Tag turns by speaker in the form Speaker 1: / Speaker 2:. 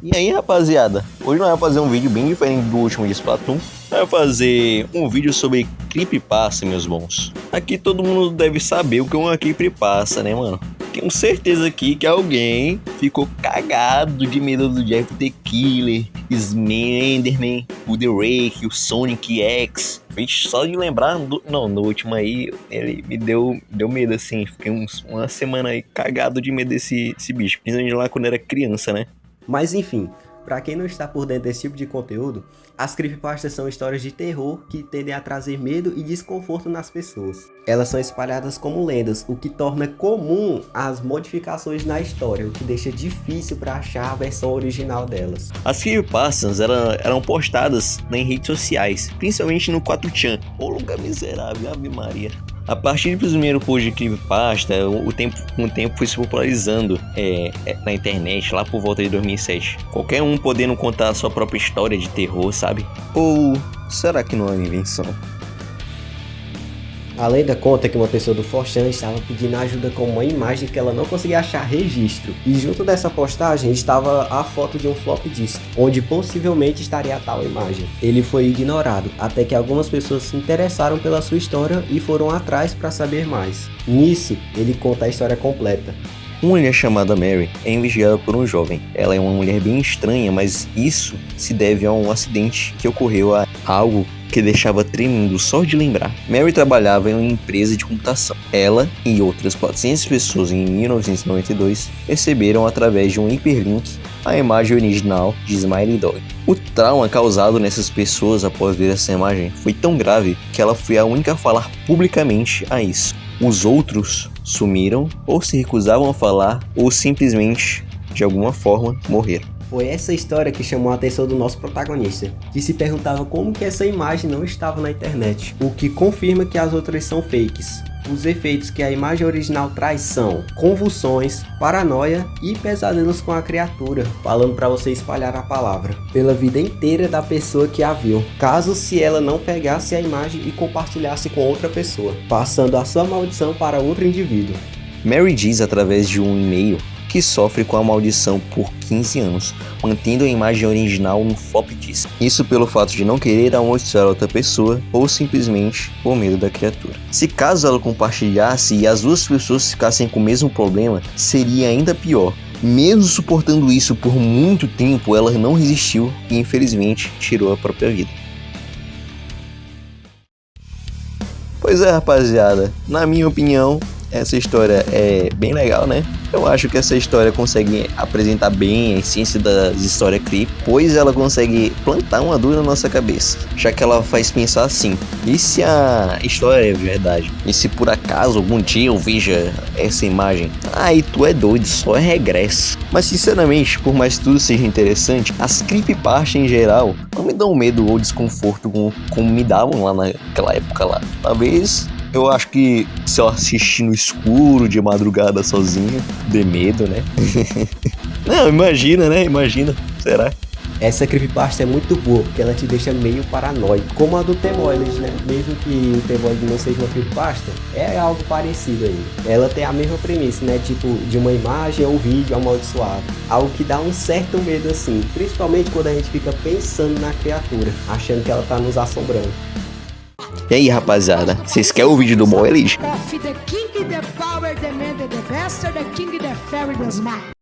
Speaker 1: E aí, rapaziada, hoje nós vamos fazer um vídeo bem diferente do último de Splatoon. Nós vamos fazer um vídeo sobre creepypasta, meus bons. Aqui todo mundo deve saber o que é uma creepypasta, né, mano? Tenho certeza aqui que alguém ficou cagado de medo do Jeff the Killer, Enderman, o The Rake, o Sonic X. Vixe, só de lembrar, no último aí, ele me deu medo assim. Fiquei uma semana aí cagado de medo desse bicho, principalmente lá quando era criança, né?
Speaker 2: Mas enfim, pra quem não está por dentro desse tipo de conteúdo, as creepypastas são histórias de terror que tendem a trazer medo e desconforto nas pessoas. Elas são espalhadas como lendas, o que torna comum as modificações na história, o que deixa difícil para achar a versão original delas.
Speaker 1: As creepypastas eram postadas em redes sociais, principalmente no 4chan, ô lugar miserável, Ave Maria. A partir do primeiro post de creepypasta, com o tempo foi se popularizando na internet, lá por volta de 2007. Qualquer um podendo contar a sua própria história de terror, sabe? Ou será que não é uma invenção?
Speaker 2: A lenda conta que uma pessoa do 4chan estava pedindo ajuda com uma imagem que ela não conseguia achar registro. E junto dessa postagem estava a foto de um flop disk, onde possivelmente estaria a tal imagem. Ele foi ignorado, até que algumas pessoas se interessaram pela sua história e foram atrás para saber mais. Nisso, ele conta a história completa.
Speaker 1: Uma mulher chamada Mary é investigada por um jovem. Ela é uma mulher bem estranha, mas isso se deve a um acidente que ocorreu a algo que deixava tremendo só de lembrar. Mary trabalhava em uma empresa de computação. Ela e outras 400 pessoas em 1992 receberam através de um hiperlink a imagem original de Smiley Dog. O trauma causado nessas pessoas após ver essa imagem foi tão grave que ela foi a única a falar publicamente a isso. Os outros sumiram, ou se recusavam a falar, ou simplesmente, de alguma forma, morreram.
Speaker 2: Foi essa história que chamou a atenção do nosso protagonista, que se perguntava como que essa imagem não estava na internet, o que confirma que as outras são fakes. Os efeitos que a imagem original traz são convulsões, paranoia e pesadelos com a criatura, falando para você espalhar a palavra pela vida inteira da pessoa que a viu, caso se ela não pegasse a imagem e compartilhasse com outra pessoa, passando a sua maldição para outro indivíduo.
Speaker 1: Mary diz através de um e-mail que sofre com a maldição por 15 anos, mantendo a imagem original no flop disk. Isso pelo fato de não querer amaldiçoar outra pessoa ou simplesmente por medo da criatura. Se caso ela compartilhasse e as duas pessoas ficassem com o mesmo problema, seria ainda pior. Mesmo suportando isso por muito tempo, ela não resistiu e infelizmente tirou a própria vida. Pois é, rapaziada, na minha opinião, essa história é bem legal, né? Eu acho que essa história consegue apresentar bem a essência das histórias creep, pois ela consegue plantar uma dúvida na nossa cabeça, já que ela faz pensar assim: e se a história é verdade? E se por acaso algum dia eu veja essa imagem? Aí tu é doido, só é regresso. Mas sinceramente, por mais que tudo seja interessante, as creepypastas em geral não me dão medo ou desconforto como me davam lá naquela época lá. Talvez eu acho que se eu assistir no escuro de madrugada sozinho, dê medo, né? Não, imagina, né? Imagina, será?
Speaker 2: Essa creepypasta é muito boa, porque ela te deixa meio paranoico, como a do T-Boilers, né? Mesmo que o T-Boilers não seja uma creepypasta, é algo parecido aí. Ela tem a mesma premissa, né? Tipo, de uma imagem ou vídeo amaldiçoado. Algo que dá um certo medo assim, principalmente quando a gente fica pensando na criatura, achando que ela tá nos assombrando.
Speaker 1: E aí, rapaziada, vocês querem o vídeo do Boilage?
Speaker 3: The king, the power, the man, the bastard, the king, the fairy, the smart.